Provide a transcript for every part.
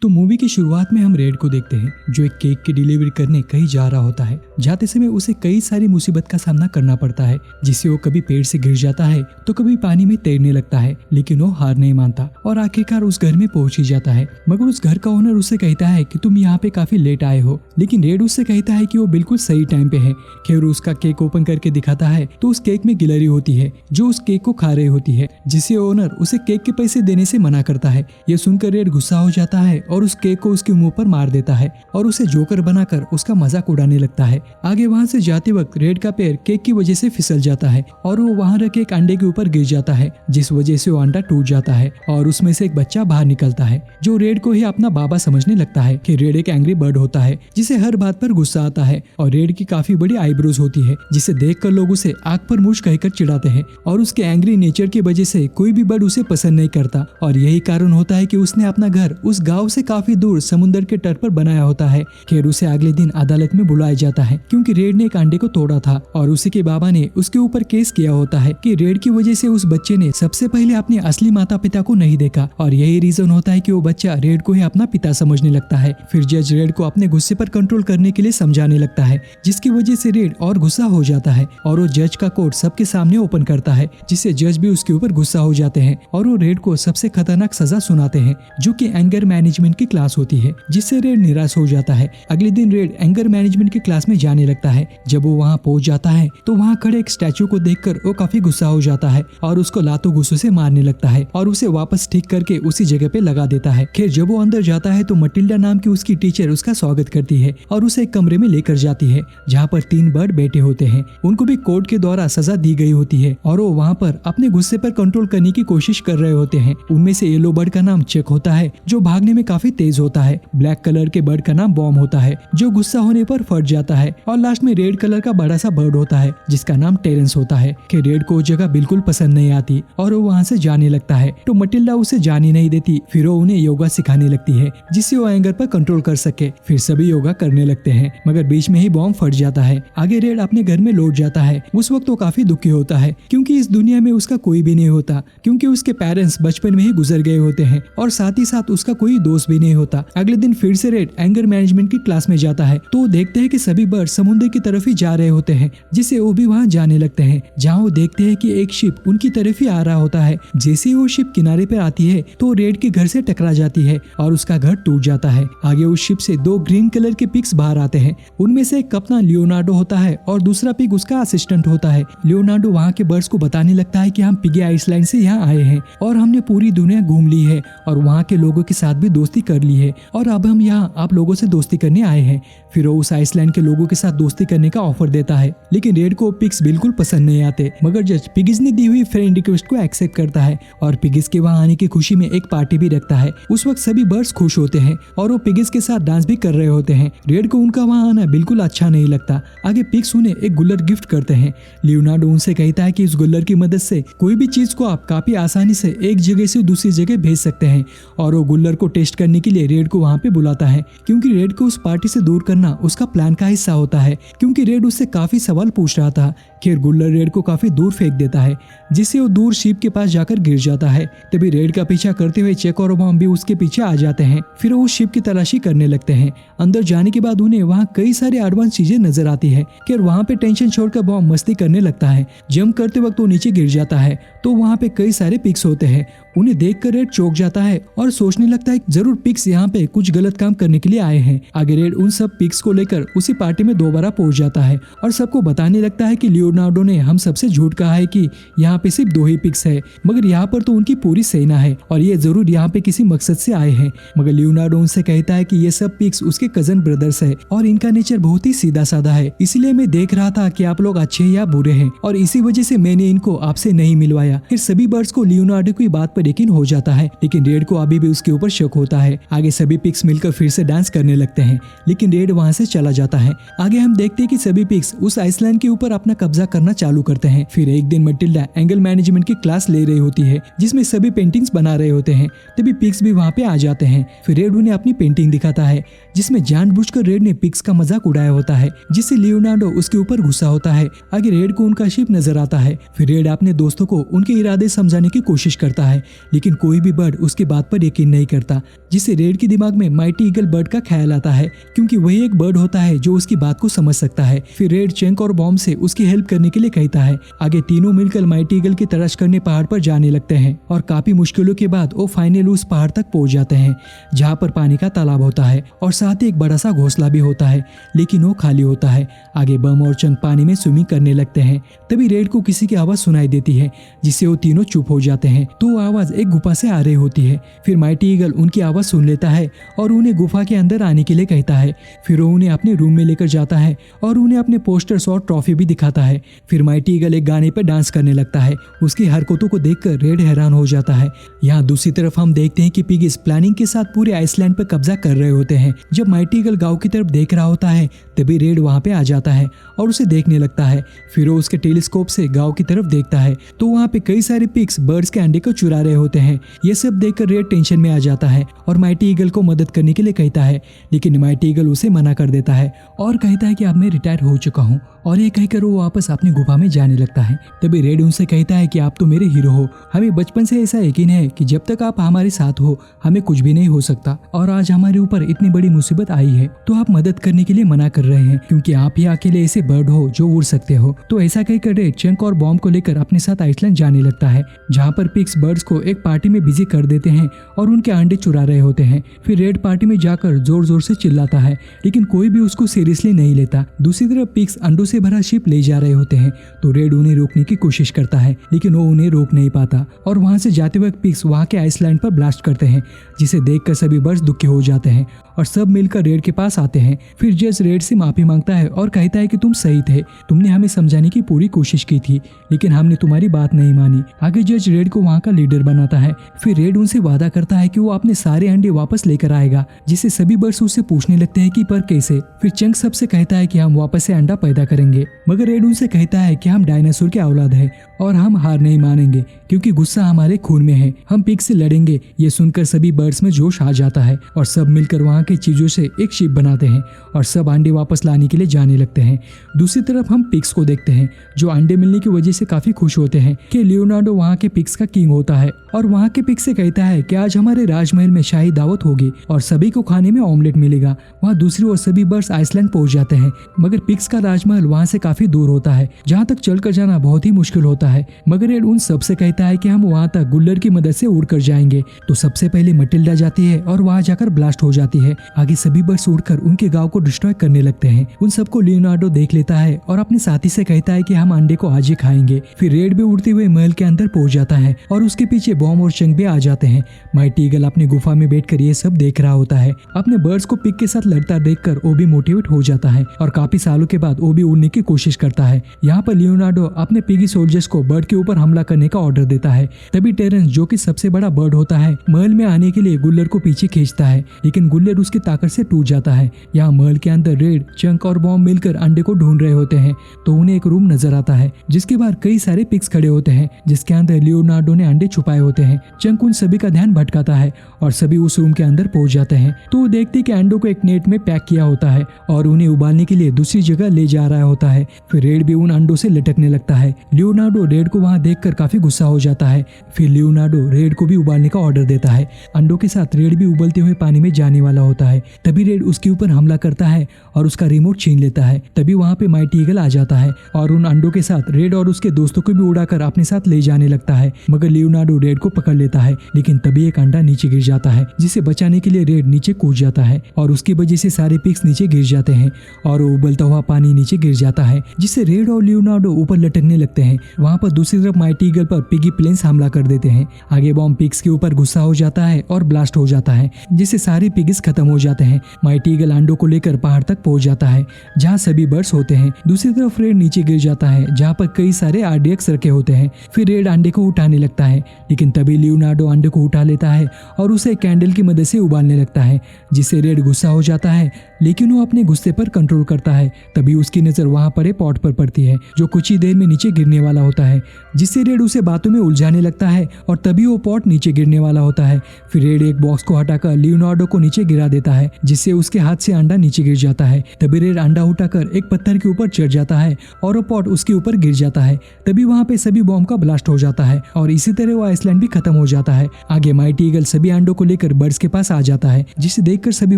तो मूवी की शुरुआत में हम रेड को देखते हैं जो एक केक की डिलीवरी करने कहीं जा रहा होता है। जाते समय उसे कई सारी मुसीबत का सामना करना पड़ता है, जिससे वो कभी पेड़ से गिर जाता है तो कभी पानी में तैरने लगता है, लेकिन वो हार नहीं मानता और आखिरकार उस घर में पहुंच ही जाता है। मगर उस घर का ओनर उससे कहता है कि तुम यहाँ पे काफी लेट आए हो, लेकिन रेड उससे कहता है कि वो बिल्कुल सही टाइम पे है। खैर उसका केक ओपन करके दिखाता है तो उस केक में गिलहरी होती है जो उस केक को खा रही होती है, जिससे ओनर उसे केक के पैसे देने से मना करता है। ये सुनकर रेड गुस्सा हो जाता है और उस केक को उसके मुंह पर मार देता है और उसे जोकर बनाकर उसका मजाक उड़ाने लगता है। आगे वहां से जाते वक्त रेड का पैर केक की वजह से फिसल जाता है और वो वहां रखे एक अंडे के ऊपर गिर जाता है, जिस वजह से वो अंडा टूट जाता है और उसमें से एक बच्चा बाहर निकलता है जो रेड को ही अपना बाबा समझने लगता है। कि रेड एक एंग्री बर्ड होता है जिसे हर बात पर गुस्सा आता है और रेड की काफी बड़ी आईब्रोज होती है, जिसे देखकर लोग उसे आग पर मूछ कहकर चिढ़ाते हैं और उसके एंग्री नेचर की वजह से कोई भी बर्ड उसे पसंद नहीं करता। और यही कारण होता है कि उसने अपना घर उस गांव से काफी दूर समुद्र के तट पर बनाया होता है। खैर उसे अगले दिन अदालत में बुलाया जाता है क्योंकि रेड ने एक अंडे को तोड़ा था और उसी के बाबा ने उसके ऊपर केस किया होता है कि रेड की वजह से उस बच्चे ने सबसे पहले अपने असली माता पिता को नहीं देखा और यही रीजन होता है कि वो बच्चा रेड को ही अपना पिता समझने लगता है। फिर जज रेड को अपने गुस्से पर कंट्रोल करने के लिए समझाने लगता है, जिसकी वजह से रेड और गुस्सा हो जाता है और वो जज का कोर्ट सबके सामने ओपन करता है, जिससे जज भी उसके ऊपर गुस्सा हो जाते हैं और वो रेड को सबसे खतरनाक सजा सुनाते हैं जो कि एंगर मैनेजमेंट की क्लास होती है, जिससे रेड निराश हो जाता है। अगले दिन रेड एंगर मैनेजमेंट की क्लास में जाने लगता है। जब वो वहाँ पहुंच जाता है तो वहाँ खड़े एक स्टैचू को देखकर वो काफी गुस्सा हो जाता है और उसको लातों गुस्सों से मारने लगता है और उसे वापस ठीक करके उसी जगह पे लगा देता है। खैर जब वो अंदर जाता है तो मटिल्डा नाम की उसकी टीचर उसका स्वागत करती है और उसे एक कमरे में लेकर जाती है जहाँ पर 3 बर्ड बैठे होते हैं। उनको भी कोर्ट के द्वारा सजा दी गई होती है और वो वहाँ पर अपने गुस्से पर कंट्रोल करने की कोशिश कर रहे होते हैं। उनमें से येलो बर्ड का नाम चेक होता है जो भागने में काफी तेज होता है। ब्लैक कलर के बर्ड का नाम बॉम्ब होता है जो गुस्सा होने पर फट जाता है और लास्ट में रेड कलर का बड़ा सा बर्ड होता है जिसका नाम टेरेंस होता है। कि रेड को जगह बिल्कुल पसंद नहीं आती और वो वहाँ से जाने लगता है तो मटिल्डा उसे जाने नहीं देती। फिर वो उन्हें योगा सिखाने लगती है जिससे वो एंगर पर कंट्रोल कर सके। फिर सभी योगा करने लगते हैं मगर बीच में ही बॉम्ब फट जाता है। आगे रेड अपने घर में लौट जाता है। उस वक्त वो काफी दुखी होता है क्योंकि इस दुनिया में उसका कोई भी नहीं होता, क्योंकि उसके पेरेंट्स बचपन में ही गुजर गए होते हैं और साथ ही साथ उसका कोई दोस्त भी नहीं होता। अगले दिन फिर से रेड एंगर मैनेजमेंट की क्लास में जाता है तो वो देखते हैं कि सभी बर्ड समुद्र की तरफ ही जा रहे होते हैं, जिससे वो भी वहाँ जाने लगते हैं। जहाँ वो देखते हैं कि एक शिप उनकी तरफ ही आ रहा होता है। जैसे ही वो शिप किनारे पर आती है तो रेड के घर से टकरा जाती है और उसका घर टूट जाता है। आगे उस शिप से 2 ग्रीन कलर के पिग्स बाहर आते हैं। उनमें से एक कप्तान लियोनार्डो होता है और दूसरा पिग उसका असिस्टेंट होता है। लियोनार्डो वहाँ के बर्ड्स को बताने लगता है कि हम पिगी आइसलैंड से यहाँ आए हैं और हमने पूरी दुनिया घूम ली है और वहाँ के लोगों के साथ भी दोस्ती कर ली है और अब हम यहाँ आप लोगों से दोस्ती करने आए हैं। फिर वो उस आइसलैंड के लोगों के साथ दोस्ती करने का ऑफर देता है, लेकिन रेड को पिग्स बिल्कुल पसंद नहीं आते। मगर जज पिगिस ने दी हुई फ्रेंड रिक्वेस्ट को एक्सेप्ट करता है और पिगिस के वहाँ आने की खुशी में एक पार्टी भी रखता है। उस वक्त सभी बर्ड्स खुश होते हैं और वो पिगिस के साथ डांस भी कर रहे होते हैं। रेड को उनका वहाँ आना बिल्कुल अच्छा नहीं लगता। आगे पिग्स उन्हें एक गुल्लर गिफ्ट करते हैं। लियोनार्डो उनसे कहता है कि इस गुल्लर की मदद से कोई भी चीज को आप काफी आसानी से एक जगह से दूसरी जगह भेज सकते हैं और वो गुल्लर को टेस्ट करने के लिए रेड को वहाँ पे बुलाता है क्योंकि रेड को उस पार्टी से दूर करना उसका प्लान का हिस्सा होता है, क्योंकि रेड उससे काफी सवाल पूछ रहा था। खैर गुल्लर रेड को काफी दूर फेंक देता है जिससे वो दूर शिप के पास जाकर गिर जाता है। तभी रेड का पीछा करते हुए चेक और बॉम्ब भी उसके पीछे आ जाते हैं। फिर वो उस शिप की तलाशी करने लगते हैं। अंदर जाने के बाद उन्हें वहाँ कई सारी एडवांस चीजें नजर आती है। खैर वहाँ पे टेंशन छोड़कर बॉम्ब मस्ती करने लगता है। जंप करते वक्त वो नीचे गिर जाता है तो वहाँ पे कई सारे पिग्स होते हैं। उन्हें देखकर रेड चौंक जाता है और सोचने लगता है जरूर पिग्स यहाँ पे कुछ गलत काम करने के लिए आए हैं। आगे रेड उन सब पिग्स को लेकर उसी पार्टी में दोबारा पहुंच जाता है और सबको बताने लगता है कि लियोनार्डो ने हम सबसे झूठ कहा है कि यहाँ पे सिर्फ 2 ही पिग्स है, मगर यहाँ पर तो उनकी पूरी सेना है और ये जरूर यहाँ पे किसी मकसद से आए हैं। मगर लियोनार्डो उनसे कहता है कि ये सब पिग्स उसके कजन ब्रदर्स है और इनका नेचर बहुत ही सीधा साधा है, इसलिए मैं देख रहा था कि आप लोग अच्छे या बुरे हैं और इसी वजह से मैंने इनको आपसे नहीं मिलवाया। फिर सभी बर्ड्स को लियोनार्डो की बात पर यकीन हो जाता है, लेकिन रेड को अभी भी उसके ऊपर शक होता है। आगे सभी पिग्स मिलकर फिर से डांस करने लगते हैं, लेकिन रेड वहाँ से चला जाता है। आगे हम देखते हैं कि सभी पिग्स उस आइसलैंड के ऊपर अपना कब्जा करना चालू करते हैं। फिर एक दिन मटिल्डा एंगल मैनेजमेंट की क्लास ले रही होती है जिसमें सभी पेंटिंग्स बना रहे होते हैं। तभी पिग्स भी वहाँ पे आ जाते हैं। फिर रेड उन्हें अपनी पेंटिंग दिखाता है जिसमें जानबूझकर रेड ने पिग्स का मजाक उड़ाया होता है, जिससे लियोनार्डो उसके ऊपर गुस्सा होता है। आगे रेड को उनका शिप नजर आता है। फिर रेड अपने दोस्तों को उनके इरादे समझाने की कोशिश करता है लेकिन कोई भी बर्ड उसकी बात पर यकीन नहीं करता, जिससे रेड के दिमाग में माइटी ईगल बर्ड का ख्याल आता है, क्योंकि वही एक बर्ड होता है जो उसकी बात को समझ सकता है। फिर रेड चंक और बॉम्ब से उसकी हेल्प करने के लिए कहता है। आगे तीनों मिलकर माइटी ईगल की तलाश करने पहाड़ पर जाने लगते हैं और काफी मुश्किलों के बाद वो फाइनल उस पहाड़ तक पहुंच जाते हैं जहाँ पर पानी का तालाब होता है और साथ ही एक बड़ा सा घोंसला भी होता है, लेकिन वो खाली होता है। आगे बम और चंक पानी में स्विमिंग करने लगते हैं। तभी रेड को किसी की आवाज सुनाई देती है, जिससे वो तीनों चुप हो जाते हैं। तो वो आवाज एक गुफा से आ रही होती है। फिर माइटी ईगल उनकी आवाज सुन लेता है और उन्हें गुफा के अंदर आने के लिए कहता है। फिर वो उन्हें अपने रूम में लेकर जाता है और उन्हें अपने पोस्टर्स और ट्रॉफी भी दिखाता है। फिर माइटी ईगल एक गाने पर डांस करने लगता है। उसकी हरकतों को देखकर रेड हैरान हो जाता है। यहाँ दूसरी तरफ हम देखते हैं कि पिगिस प्लानिंग के साथ पूरे आइसलैंड पर कब्जा कर रहे होते हैं। जब माइटी ईगल गांव की तरफ देख रहा होता है तभी रेड वहां पे आ जाता है और उसे देखने लगता है। फिर वो उसके टेलीस्कोप से गांव की तरफ देखता है तो वहां पे कई सारे पिग्स बर्ड्स के अंडे को चुरा रहे होते हैं। ये सब देखकर रेड टेंशन में आ जाता है और माइटी ईगल को मदद करने के लिए कहता है, लेकिन माइटी ईगल उसे मना कर देता है और कहता है कि अब मैं रिटायर हो चुका हूँ, और ये कहकर वो वापस अपनी गुफा में जाने लगता है। तभी रेड उनसे कहता है कि आप तो मेरे हीरो हो, हमें बचपन से ऐसा यकीन है कि जब तक आप हमारे साथ हो हमें कुछ भी नहीं हो सकता, और आज हमारे ऊपर इतनी बड़ी मुसीबत आई है तो आप मदद करने के लिए मना कर रहे हैं क्योंकि आप ही अकेले ऐसे बर्ड हो जो उड़ सकते हो। तो ऐसा कहकर रेड चंक और बॉम्ब को लेकर अपने साथ आइसलैंड जाने लगता है, जहाँ पर पिग्स बर्ड्स को एक पार्टी में बिजी कर देते हैं और उनके अंडे चुरा रहे होते हैं। फिर रेड पार्टी में जाकर जोर जोर से चिल्लाता है, लेकिन कोई भी उसको सीरियसली नहीं लेता। दूसरी तरफ पिग्स अंडों से भरा शिप ले जा रहे होते हैं तो रेड उन्हें रोकने की कोशिश करता है, लेकिन वो उन्हें रोक नहीं पाता और वहां से जाते वक्त पिग्स वहां के आइसलैंड पर ब्लास्ट करते हैं, जिसे देखकर सभी बर्ड्स दुखी हो जाते हैं और सब मिलकर रेड के पास आते हैं। फिर जज रेड से माफी मांगता है और कहता है कि तुम सही थे, तुमने हमें समझाने की पूरी कोशिश की थी लेकिन हमने तुम्हारी बात नहीं मानी। आगे जज रेड को वहाँ का लीडर बनाता है। फिर रेड उनसे वादा करता है कि वो अपने सारे अंडे वापस लेकर आएगा, जिससे सभी बर्ड्स उससे पूछने लगते हैं कि पर कैसे। फिर चंक सबसे कहता है कि हम वापस से अंडा पैदा करेंगे, मगर रेड उनसे कहता है कि हम डायनासोर के औलाद है और हम हार नहीं मानेंगे क्योंकि गुस्सा हमारे खून में है, हम पिग से लड़ेंगे। ये सुनकर सभी बर्ड्स में जोश आ जाता है और सब मिलकर वहाँ की चीजों से एक शिप बनाते हैं और सब अंडे वापस लाने के लिए जाने लगते हैं। दूसरी तरफ हम पिग्स को देखते हैं जो अंडे मिलने की वजह से काफी खुश होते हैं कि लियोनार्डो वहाँ के पिग्स का किंग होता है और वहाँ के पिग से कहता है कि आज हमारे राजमहल में शाही दावत होगी और सभी को खाने में ऑमलेट मिलेगा। वहाँ दूसरी ओर सभी बर्ड्स आइसलैंड पहुंच जाते हैं, मगर पिग्स का राजमहल वहाँ से काफी दूर होता है, जहाँ तक चलकर जाना बहुत ही मुश्किल होता है। मगर रेड उन सबसे कहता है कि हम वहाँ तक गुल्लर की मदद से उड़कर जाएंगे। तो सबसे पहले मटिल्डा जाती है और वहाँ जाकर ब्लास्ट हो जाती है। आगे सभी बर्ड्स उड़कर उनके गांव को डिस्ट्रॉय करने लगते हैं। उन सबको लियोनार्डो देख लेता है और अपने साथी से कहता है कि हम अंडे को आज ही खाएंगे। फिर रेड भी उड़ते हुए महल के अंदर पहुंच जाता है और उसके पीछे बॉम्ब और चंक भी आ जाते हैं। माइटी ईगल अपनी गुफा में बैठकर ये सब देख रहा होता है। अपने बर्ड्स को पिग के साथ लड़ता देखकर वो भी मोटिवेट हो जाता है और काफी सालों के बाद वो भी उड़ने की कोशिश करता है। यहाँ पर लियोनार्डो अपने पिगी सोल्जर्स को बर्ड के ऊपर हमला करने का ऑर्डर देता है। तभी टेरेंस, जो कि सबसे बड़ा बर्ड होता है, महल में आने के लिए गुल्लर को पीछे खींचता है, लेकिन गुल्लर उसकी ताकत से टूट जाता है। यहाँ महल के अंदर रेड, चंक और बॉम्ब मिलकर अंडे को ढूंढ रहे होते हैं तो उन्हें एक रूम नजर आता है जिसके बाहर कई सारे पिग्स खड़े होते हैं, जिसके अंदर लियोनार्डो ने अंडे छुपाए होते हैं। चंक उन सभी का ध्यान भटकाता है और सभी उस रूम के अंदर पहुंच जाते हैं तो वो देखते कि अंडों को एक नेट में पैक किया होता है और उन्हें उबालने के लिए दूसरी जगह ले जा रहा होता है। फिर रेड भी उन अंडों से लटकने लगता है। लियोनार्डो रेड को वहां देखकर काफी गुस्सा हो जाता है। फिर लियोनार्डो रेड को भी उबालने का ऑर्डर देता है। अंडों के साथ रेड भी उबलते हुए पानी में जाने वाला होता है। तभी रेड उसके ऊपर हमला करता है और उसका रिमोट छीन लेता है। तभी वहां पे माइटी ईगल आ जाता है और उन अंडों के साथ रेड और उसके दोस्तों को भी उड़ाकर अपने साथ ले जाने लगता है, मगर लियोनार्डो रेड को पकड़ लेता है। लेकिन तभी एक अंडा नीचे गिर जाता है, जिसे बचाने के लिए रेड नीचे कूद जाता है और उसकी वजह से सारे पिग्स नीचे गिर जाते हैं और वो उबलता हुआ पानी नीचे गिर जाता है, जिससे रेड और लियोनार्डो ऊपर लटकने लगते हैं। वहां पर दूसरी तरफ माइटी ईगल पर पिगी प्लेन्स हमला कर देते हैं। आगे बॉम्ब पिग्स के ऊपर गुस्सा हो जाता है और ब्लास्ट हो जाता है, जिससे सारे पिग्स खत्म हो जाते हैं। माइटी ईगल अंडों को लेकर पहाड़ तक पहुंच जाता है जहाँ सभी बर्ड्स होते हैं। दूसरी तरफ रेड नीचे गिर जाता है जहाँ पर कई सारे आरडीएक्स रखे होते हैं। फिर रेड अंडे को उठाने लगता है, लेकिन तभी लियोनार्डो अंडे को उठा लेता है और उसे कैंडल की मदद से उबालने लगता है, जिससे रेड गुस्सा हो जाता है, लेकिन वो अपने गुस्से पर कंट्रोल करता है। तभी उसकी नजर वहां पर एक पॉट पर पड़ती है जो कुछ ही देर में नीचे गिरने वाला होता है, जिससे रेड उसे बातों में उलझाने लगता है और तभी वो पॉट नीचे गिरने वाला होता है। फिर रेड एक बॉक्स को हटाकर लियोनार्डो को नीचे गिरा देता है, जिससे उसके हाथ से अंडा नीचे गिर जाता है। तभी रेड अंडा उठाकर एक पत्थर के ऊपर चढ़ जाता है और वो पॉट उसके ऊपर गिर जाता है। तभी वहां पे सभी बॉम्ब का ब्लास्ट हो जाता है और इसी तरह वो आइसलैंड भी खत्म हो जाता है। आगे माइटी ईगल सभी अंडों को लेकर बर्ड्स के पास आ जाता है, जिसे देखकर सभी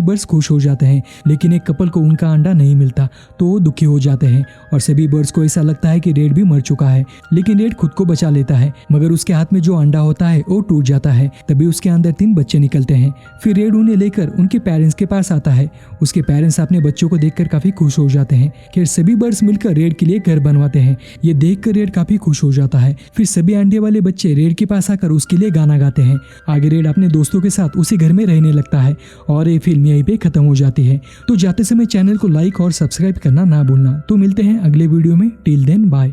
बर्ड्स खुश हो जाते हैं। लेकिन एक कपल को उनका अंडा नहीं मिलता तो वो दुखी हो जाते हैं और सभी बर्ड्स को ऐसा लगता है कि रेड भी मर चुका है। लेकिन रेड खुद को बचा लेता है, मगर उसके हाथ में जो अंडा होता है वो टूट जाता है। तभी उसके अंदर 3 बच्चे निकलते हैं। फिर रेड उन्हें लेकर उनके पेरेंट्स के पास आता है। उसके पेरेंट्स अपने बच्चों को देखकर काफी खुश हो जाते हैं। फिर सभी बर्ड्स मिलकर रेड के लिए घर बनवाते हैं। ये देखकर रेड काफी खुश हो जाता है। फिर सभी अंडे वाले बच्चे रेड के पास आकर उसके लिए गाना गाते हैं। आगे रेड अपने दोस्तों के साथ उसी घर में रहने लगता है और ये फिल्म यहीं पे खत्म हो जाती है। तो जाते समय चैनल को लाइक और सब्सक्राइब करना ना भूलना। तो मिलते हैं अगले वीडियो में। Till then bye.